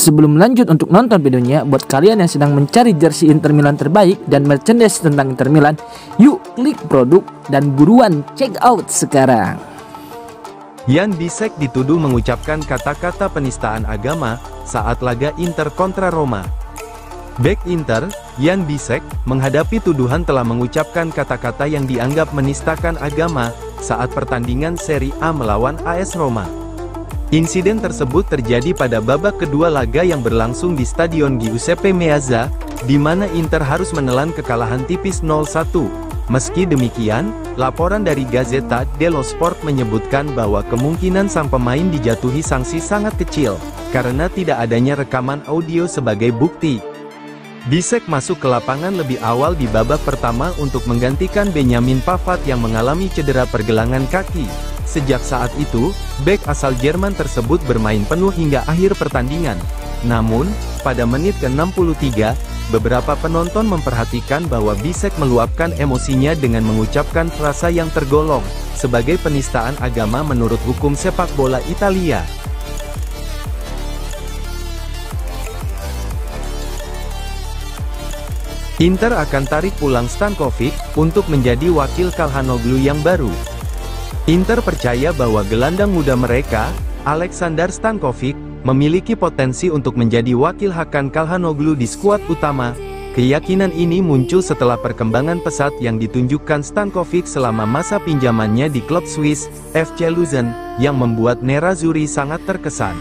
Sebelum lanjut untuk nonton videonya, buat kalian yang sedang mencari jersey Inter Milan terbaik dan merchandise tentang Inter Milan, yuk klik produk dan buruan check out sekarang. Jan Bisek dituduh mengucapkan kata-kata penistaan agama saat laga Inter kontra Roma. Bek Inter, Jan Bisek, menghadapi tuduhan telah mengucapkan kata-kata yang dianggap menistakan agama saat pertandingan Serie A melawan AS Roma. Insiden tersebut terjadi pada babak kedua laga yang berlangsung di Stadion Giuseppe Meazza, di mana Inter harus menelan kekalahan tipis 0-1. Meski demikian, laporan dari Gazzetta dello Sport menyebutkan bahwa kemungkinan sang pemain dijatuhi sanksi sangat kecil, karena tidak adanya rekaman audio sebagai bukti. Bisek masuk ke lapangan lebih awal di babak pertama untuk menggantikan Benjamin Pavard yang mengalami cedera pergelangan kaki. Sejak saat itu, bek asal Jerman tersebut bermain penuh hingga akhir pertandingan. Namun, pada menit ke-63, beberapa penonton memperhatikan bahwa Bisek meluapkan emosinya dengan mengucapkan frasa yang tergolong sebagai penistaan agama menurut hukum sepak bola Italia. Inter akan tarik pulang Stankovic untuk menjadi wakil Calhanoglu yang baru. Inter percaya bahwa gelandang muda mereka, Aleksandar Stankovic, memiliki potensi untuk menjadi wakil Hakan Calhanoglu di skuad utama. Keyakinan ini muncul setelah perkembangan pesat yang ditunjukkan Stankovic selama masa pinjamannya di klub Swiss, FC Luzern, yang membuat Nerazzurri sangat terkesan.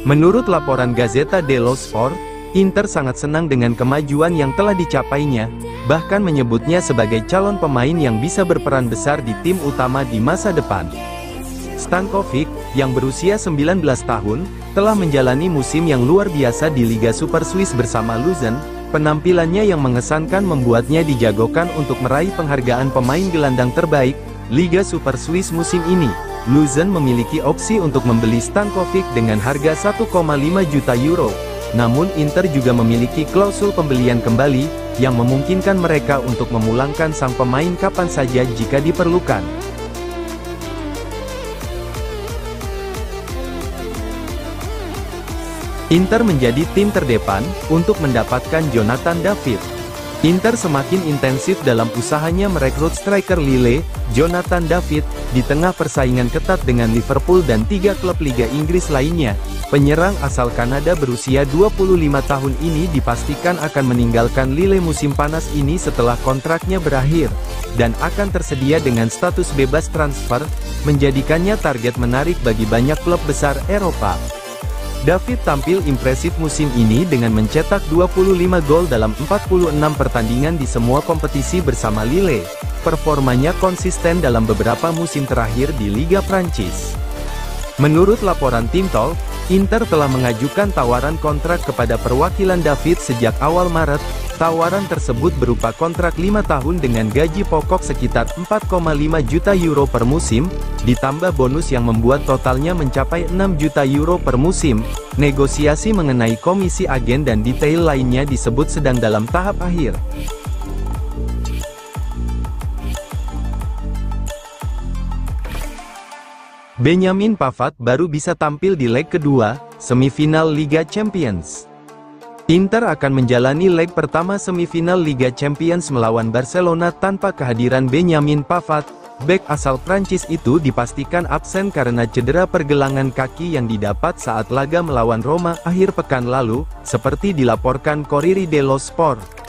Menurut laporan Gazzetta dello Sport, Inter sangat senang dengan kemajuan yang telah dicapainya, bahkan menyebutnya sebagai calon pemain yang bisa berperan besar di tim utama di masa depan. Stankovic, yang berusia 19 tahun, telah menjalani musim yang luar biasa di Liga Super Swiss bersama Luzern. Penampilannya yang mengesankan membuatnya dijagokan untuk meraih penghargaan pemain gelandang terbaik Liga Super Swiss musim ini. Luzern memiliki opsi untuk membeli Stankovic dengan harga 1,5 juta euro. Namun Inter juga memiliki klausul pembelian kembali, yang memungkinkan mereka untuk memulangkan sang pemain kapan saja jika diperlukan. Inter menjadi tim terdepan untuk mendapatkan Jonathan David. Inter semakin intensif dalam usahanya merekrut striker Lille, Jonathan David, di tengah persaingan ketat dengan Liverpool dan 3 klub Liga Inggris lainnya. Penyerang asal Kanada berusia 25 tahun ini dipastikan akan meninggalkan Lille musim panas ini setelah kontraknya berakhir, dan akan tersedia dengan status bebas transfer, menjadikannya target menarik bagi banyak klub besar Eropa. David tampil impresif musim ini dengan mencetak 25 gol dalam 46 pertandingan di semua kompetisi bersama Lille. Performanya konsisten dalam beberapa musim terakhir di Liga Prancis. Menurut laporan Tim Talk, Inter telah mengajukan tawaran kontrak kepada perwakilan David sejak awal Maret. Tawaran tersebut berupa kontrak 5 tahun dengan gaji pokok sekitar 4,5 juta euro per musim, ditambah bonus yang membuat totalnya mencapai 6 juta euro per musim. Negosiasi mengenai komisi agen dan detail lainnya disebut sedang dalam tahap akhir. Benjamin Pavard baru bisa tampil di leg kedua, semifinal Liga Champions. Inter akan menjalani leg pertama semifinal Liga Champions melawan Barcelona tanpa kehadiran Benjamin Pavard. Bek asal Prancis itu dipastikan absen karena cedera pergelangan kaki yang didapat saat laga melawan Roma akhir pekan lalu, seperti dilaporkan Corriere dello Sport.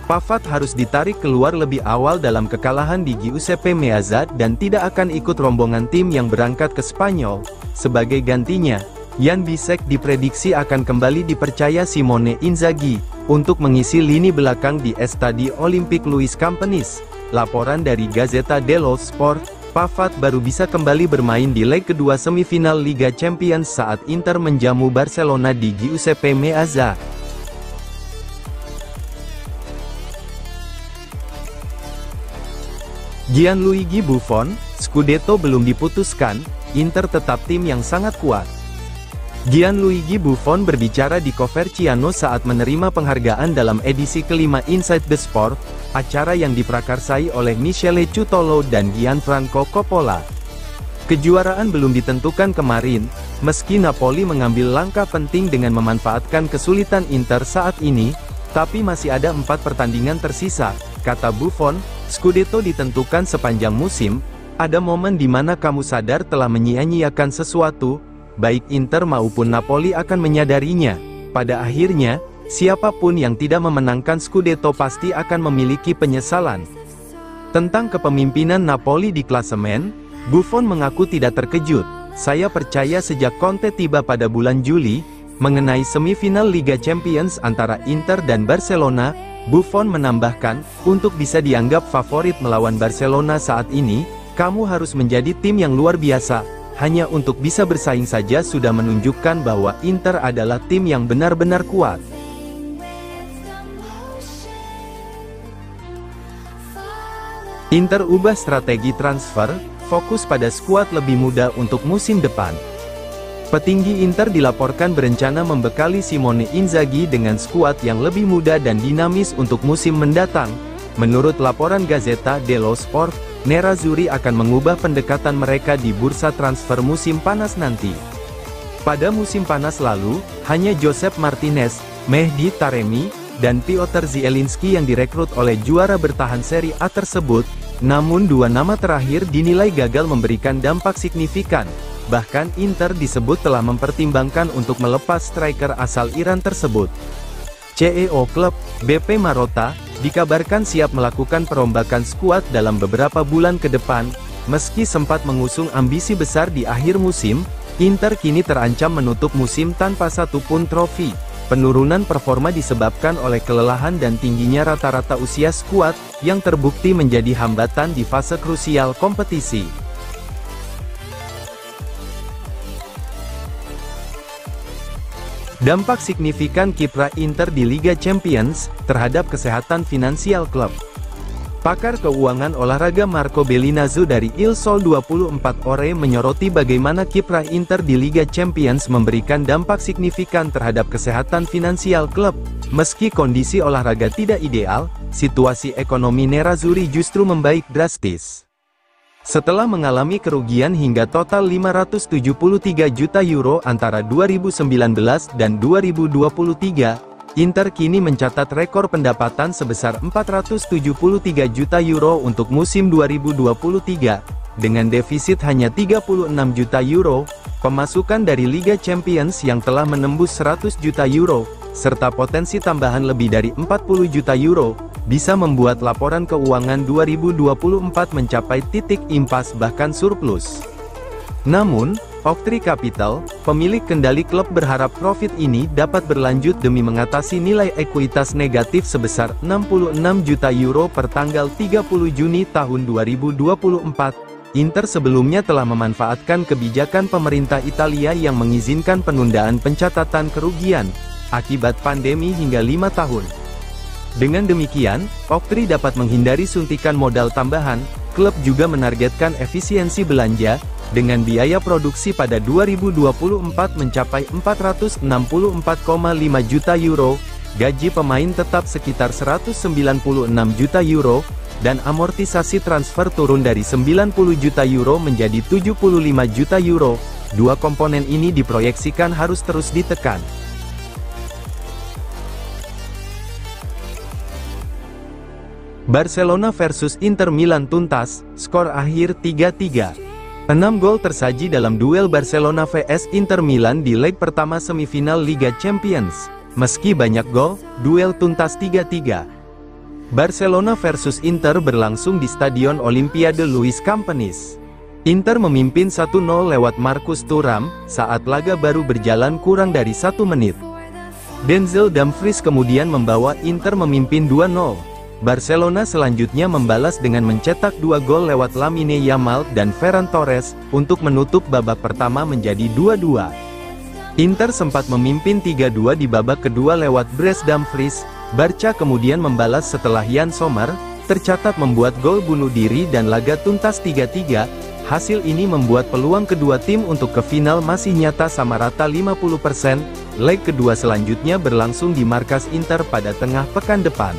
Pavard harus ditarik keluar lebih awal dalam kekalahan di Giuseppe Meazza dan tidak akan ikut rombongan tim yang berangkat ke Spanyol. Sebagai gantinya, Jan Bisek diprediksi akan kembali dipercaya Simone Inzaghi untuk mengisi lini belakang di Stade Olympique Louis Campines. Laporan dari Gazzetta dello Sport, Pavard baru bisa kembali bermain di leg kedua semifinal Liga Champions saat Inter menjamu Barcelona di Giuseppe Meazza. Gianluigi Buffon, Scudetto belum diputuskan, Inter tetap tim yang sangat kuat. Gianluigi Buffon berbicara di Coverciano saat menerima penghargaan dalam edisi kelima Inside the Sport, acara yang diprakarsai oleh Michele Cutolo dan Gianfranco Coppola. Kejuaraan belum ditentukan kemarin, meski Napoli mengambil langkah penting dengan memanfaatkan kesulitan Inter saat ini, tapi masih ada 4 pertandingan tersisa, kata Buffon. Scudetto ditentukan sepanjang musim, ada momen di mana kamu sadar telah menyia-nyiakan sesuatu, baik Inter maupun Napoli akan menyadarinya. Pada akhirnya, siapapun yang tidak memenangkan Scudetto pasti akan memiliki penyesalan. Tentang kepemimpinan Napoli di klasemen, Buffon mengaku tidak terkejut. Saya percaya sejak Conte tiba pada bulan Juli, mengenai semifinal Liga Champions antara Inter dan Barcelona. Buffon menambahkan, untuk bisa dianggap favorit melawan Barcelona saat ini, kamu harus menjadi tim yang luar biasa. Hanya untuk bisa bersaing saja sudah menunjukkan bahwa Inter adalah tim yang benar-benar kuat. Inter ubah strategi transfer, fokus pada skuad lebih muda untuk musim depan. Petinggi Inter dilaporkan berencana membekali Simone Inzaghi dengan skuad yang lebih muda dan dinamis untuk musim mendatang. Menurut laporan Gazzetta dello Sport, Nerazzurri akan mengubah pendekatan mereka di bursa transfer musim panas nanti. Pada musim panas lalu, hanya Josep Martinez, Mehdi Taremi, dan Piotr Zielinski yang direkrut oleh juara bertahan Serie A tersebut. Namun dua nama terakhir dinilai gagal memberikan dampak signifikan. Bahkan Inter disebut telah mempertimbangkan untuk melepas striker asal Iran tersebut. CEO klub, BP Marotta, dikabarkan siap melakukan perombakan skuad dalam beberapa bulan ke depan. Meski sempat mengusung ambisi besar di akhir musim, Inter kini terancam menutup musim tanpa satupun trofi. Penurunan performa disebabkan oleh kelelahan dan tingginya rata-rata usia skuad, yang terbukti menjadi hambatan di fase krusial kompetisi. Dampak signifikan kiprah Inter di Liga Champions, terhadap kesehatan finansial klub. Pakar keuangan olahraga Marco Bellinazzo dari Il Sole 24 Ore menyoroti bagaimana kiprah Inter di Liga Champions memberikan dampak signifikan terhadap kesehatan finansial klub. Meski kondisi olahraga tidak ideal, situasi ekonomi Nerazzurri justru membaik drastis. Setelah mengalami kerugian hingga total 573 juta euro antara 2019 dan 2023, Inter kini mencatat rekor pendapatan sebesar 473 juta euro untuk musim 2023, dengan defisit hanya 36 juta euro, pemasukan dari Liga Champions yang telah menembus 100 juta euro, serta potensi tambahan lebih dari 40 juta euro, bisa membuat laporan keuangan 2024 mencapai titik impas bahkan surplus. Namun, Oaktree Capital, pemilik kendali klub berharap profit ini dapat berlanjut demi mengatasi nilai ekuitas negatif sebesar 66 juta euro per tanggal 30 Juni tahun 2024. Inter sebelumnya telah memanfaatkan kebijakan pemerintah Italia yang mengizinkan penundaan pencatatan kerugian akibat pandemi hingga 5 tahun. Dengan demikian, Oaktree dapat menghindari suntikan modal tambahan. Klub juga menargetkan efisiensi belanja, dengan biaya produksi pada 2024 mencapai 464,5 juta euro, gaji pemain tetap sekitar 196 juta euro, dan amortisasi transfer turun dari 90 juta euro menjadi 75 juta euro. Dua komponen ini diproyeksikan harus terus ditekan. Barcelona versus Inter Milan tuntas, skor akhir 3-3. 6 gol tersaji dalam duel Barcelona vs Inter Milan di leg pertama semifinal Liga Champions. Meski banyak gol, duel tuntas 3-3. Barcelona versus Inter berlangsung di Stadion Olimpiade Luis Companys. Inter memimpin 1-0 lewat Marcus Thuram, saat laga baru berjalan kurang dari 1 menit. Denzel Dumfries kemudian membawa Inter memimpin 2-0. Barcelona selanjutnya membalas dengan mencetak 2 gol lewat Lamine Yamal dan Ferran Torres, untuk menutup babak pertama menjadi 2-2. Inter sempat memimpin 3-2 di babak kedua lewat Bryce Dumfries. Barca kemudian membalas setelah Yann Sommer tercatat membuat gol bunuh diri dan laga tuntas 3-3. Hasil ini membuat peluang kedua tim untuk ke final masih nyata sama rata 50%. Leg kedua selanjutnya berlangsung di markas Inter pada tengah pekan depan.